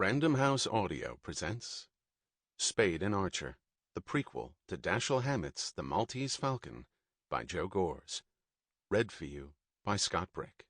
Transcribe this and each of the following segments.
Random House Audio presents Spade Archer, the prequel to Dashiell Hammett's The Maltese Falcon by Joe Gores. Read for you by Scott Brick.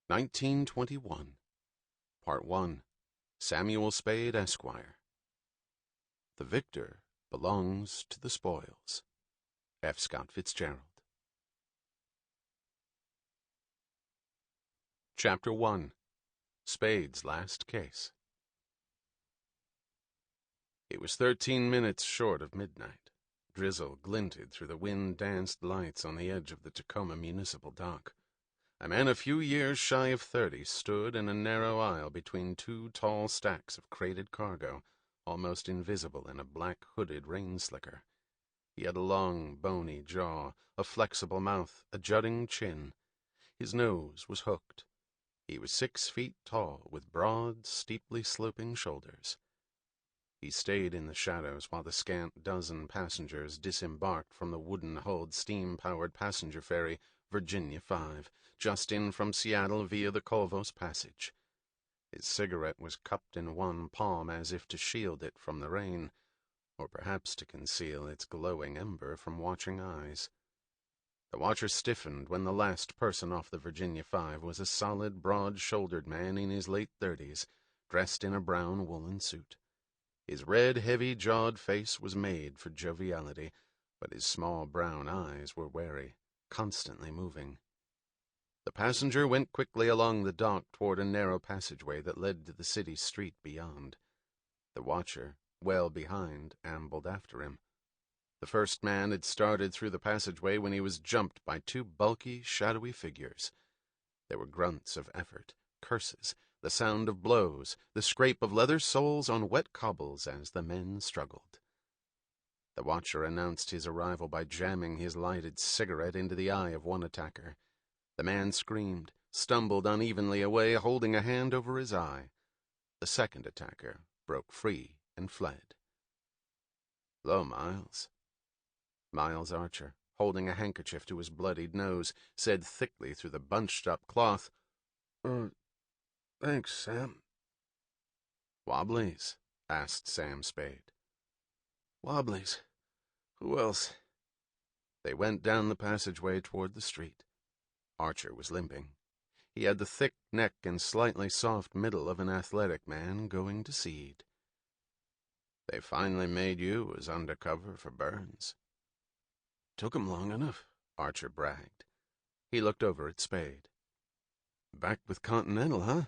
1921. Part 1. Samuel Spade, Esquire. The victor belongs to the spoils. F. Scott Fitzgerald. Chapter 1. Spade's Last Case. It was 13 minutes short of midnight. Drizzle glinted through the wind-danced lights on the edge of the Tacoma Municipal Dock. A man a few years shy of 30 stood in a narrow aisle between two tall stacks of crated cargo, almost invisible in a black hooded rain slicker. He had a long, bony jaw, a flexible mouth, a jutting chin. His nose was hooked. He was 6 feet tall, with broad, steeply sloping shoulders. He stayed in the shadows while the scant dozen passengers disembarked from the wooden-hulled, steam-powered passenger ferry Virginia 5, just in from Seattle via the Colvos Passage. His cigarette was cupped in one palm as if to shield it from the rain, or perhaps to conceal its glowing ember from watching eyes. The watcher stiffened when the last person off the Virginia 5 was a solid, broad-shouldered man in his late 30s, dressed in a brown woolen suit. His red, heavy-jawed face was made for joviality, but his small brown eyes were wary, constantly moving. The passenger went quickly along the dock toward a narrow passageway that led to the city street beyond. The watcher, well behind, ambled after him. The first man had started through the passageway when he was jumped by 2 bulky, shadowy figures. There were grunts of effort, curses, the sound of blows, the scrape of leather soles on wet cobbles as the men struggled. The watcher announced his arrival by jamming his lighted cigarette into the eye of one attacker. The man screamed, stumbled unevenly away, holding a hand over his eye. The second attacker broke free and fled. "'Lo, Miles." Miles Archer, holding a handkerchief to his bloodied nose, said thickly through the bunched-up cloth, Thanks, Sam." "Wobblies?" asked Sam Spade. "Wobblies. Who else?" They went down the passageway toward the street. Archer was limping. He had the thick neck and slightly soft middle of an athletic man going to seed. "They finally made you as undercover for Burns." "Took 'em long enough," Archer bragged. He looked over at Spade. "Back with Continental, huh?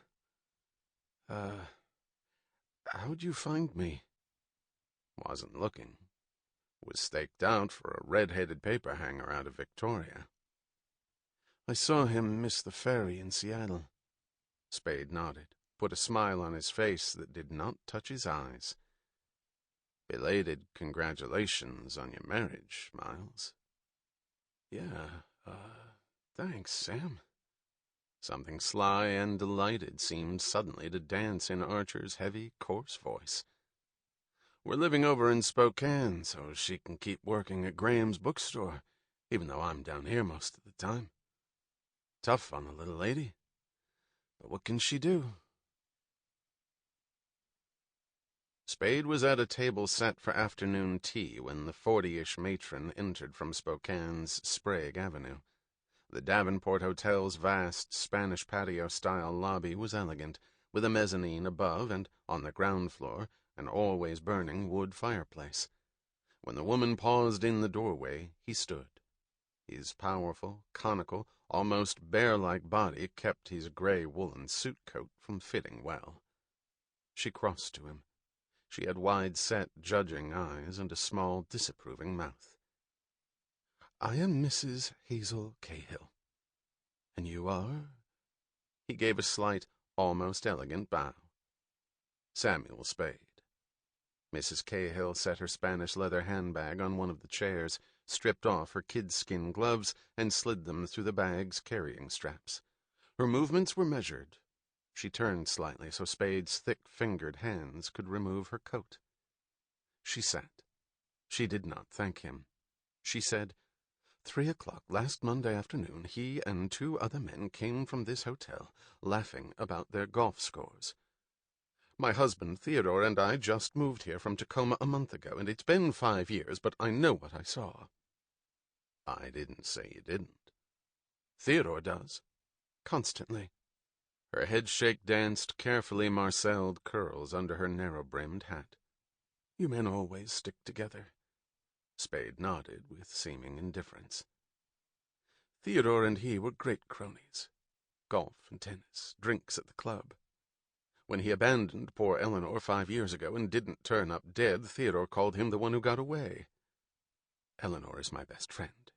How'd you find me?" "Wasn't looking. Was staked out for a red-headed paper-hanger out of Victoria." "I saw him miss the ferry in Seattle." Spade nodded, put a smile on his face that did not touch his eyes. "Belated congratulations on your marriage, Miles." "Yeah, thanks, Sam." Something sly and delighted seemed suddenly to dance in Archer's heavy, coarse voice. "We're living over in Spokane, so she can keep working at Graham's bookstore, even though I'm down here most of the time. Tough on the little lady, but what can she do?" Spade was at a table set for afternoon tea when the 40-ish matron entered from Spokane's Sprague Avenue. The Davenport Hotel's vast Spanish patio-style lobby was elegant, with a mezzanine above and, on the ground floor, an always-burning wood fireplace. When the woman paused in the doorway, he stood. His powerful, conical, almost bear-like body kept his gray woolen suit coat from fitting well. She crossed to him. She had wide-set, judging eyes and a small, disapproving mouth. "I am Mrs. Hazel Cahill. And you are?" He gave a slight, almost elegant bow. "Samuel Spade." Mrs. Cahill set her Spanish leather handbag on one of the chairs, stripped off her kid-skin gloves, and slid them through the bag's carrying straps. Her movements were measured. She turned slightly so Spade's thick-fingered hands could remove her coat. She sat. She did not thank him. She said, 3 o'clock last Monday afternoon, he and 2 other men came from this hotel, laughing about their golf scores. My husband, Theodore, and I just moved here from Tacoma a month ago, and it's been 5 years, but I know what I saw. I didn't say you didn't. Theodore does. Constantly. Her headshake danced carefully marcelled curls under her narrow-brimmed hat. You men always stick together. Spade nodded with seeming indifference. Theodore and he were great cronies. Golf and tennis, drinks at the club. When he abandoned poor Eleanor 5 years ago and didn't turn up dead, Theodore called him the one who got away. Eleanor is my best friend.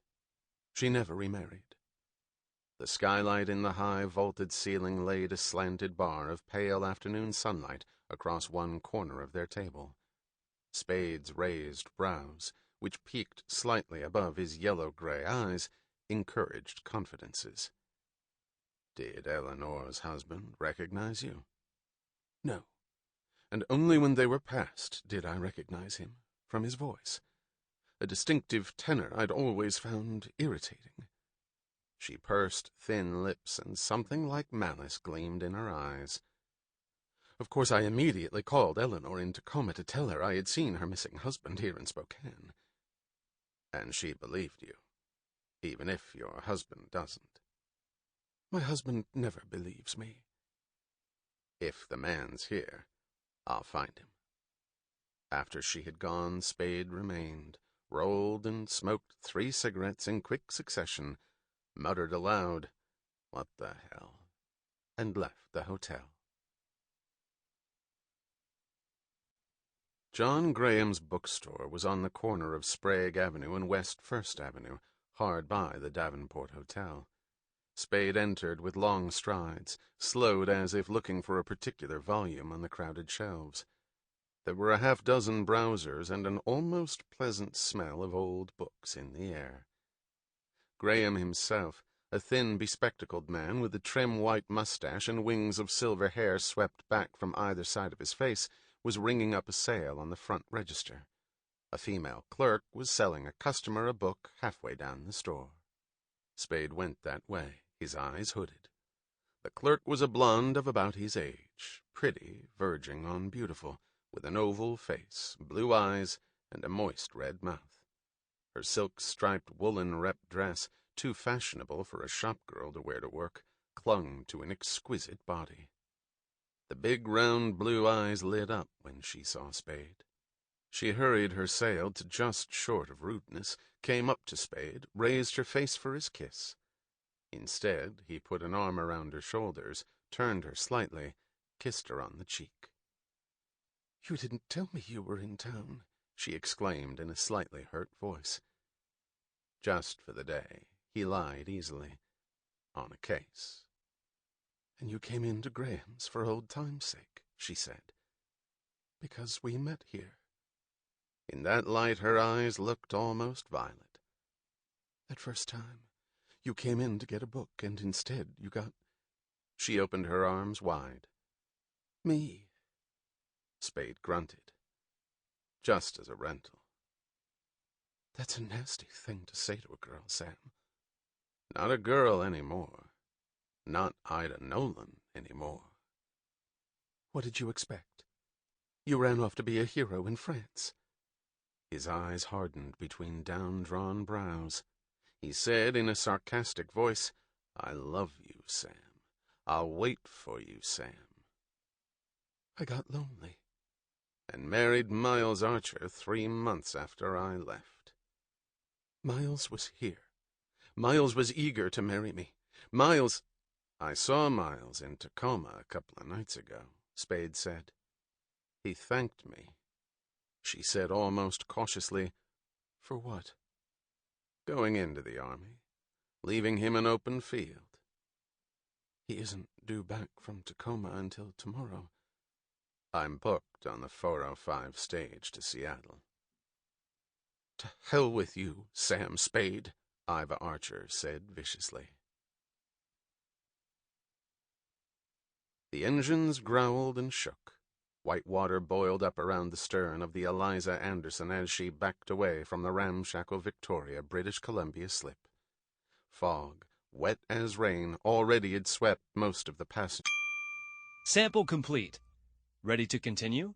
She never remarried. The skylight in the high vaulted ceiling laid a slanted bar of pale afternoon sunlight across one corner of their table. Spade's raised brows, which peaked slightly above his yellow-gray eyes, encouraged confidences. Did Eleanor's husband recognize you? No, and only when they were past did I recognize him, from his voice. A distinctive tenor I'd always found irritating. She pursed thin lips, and something like malice gleamed in her eyes. Of course, I immediately called Eleanor in Tacoma to tell her I had seen her missing husband here in Spokane. And she believed you, even if your husband doesn't. My husband never believes me. If the man's here, I'll find him. After she had gone, Spade remained, rolled and smoked 3 cigarettes in quick succession, muttered aloud, "What the hell?" and left the hotel. John Graham's bookstore was on the corner of Sprague Avenue and West First Avenue, hard by the Davenport Hotel. Spade entered with long strides, slowed as if looking for a particular volume on the crowded shelves. There were a half-dozen browsers and an almost pleasant smell of old books in the air. Graham himself, a thin, bespectacled man with a trim white mustache and wings of silver hair swept back from either side of his face, was ringing up a sale on the front register. A female clerk was selling a customer a book halfway down the store. Spade went that way, his eyes hooded. The clerk was a blonde of about his age, pretty, verging on beautiful, with an oval face, blue eyes, and a moist red mouth. Her silk-striped woolen rep dress, too fashionable for a shop-girl to wear to work, clung to an exquisite body. The big round blue eyes lit up when she saw Spade. She hurried her sale to just short of rudeness, came up to Spade, raised her face for his kiss. Instead, he put an arm around her shoulders, turned her slightly, kissed her on the cheek. "You didn't tell me you were in town," she exclaimed in a slightly hurt voice. "Just for the day," he lied easily. "On a case." "And you came in to Graham's for old time's sake," she said. "Because we met here." In that light her eyes looked almost violet. "That first time, you came in to get a book, and instead you got—" She opened her arms wide. "Me." Spade grunted. "Just as a rental." "That's a nasty thing to say to a girl, Sam." "Not a girl anymore. Not Ida Nolan anymore." "What did you expect? You ran off to be a hero in France." His eyes hardened between down-drawn brows. He said in a sarcastic voice, "I love you, Sam. I'll wait for you, Sam." "I got lonely." "And married Miles Archer 3 months after I left." "Miles was here. Miles was eager to marry me. Miles—" "I saw Miles in Tacoma a couple of nights ago," Spade said. "He thanked me." She said almost cautiously, "For what?" "Going into the Army, leaving him an open field." "He isn't due back from Tacoma until tomorrow." "I'm booked on the 405 stage to Seattle." "To hell with you, Sam Spade," Iva Archer said viciously. The engines growled and shook. White water boiled up around the stern of the Eliza Anderson as she backed away from the ramshackle Victoria, British Columbia slip. Fog, wet as rain, already had swept most of the passage. Sample complete. Ready to continue?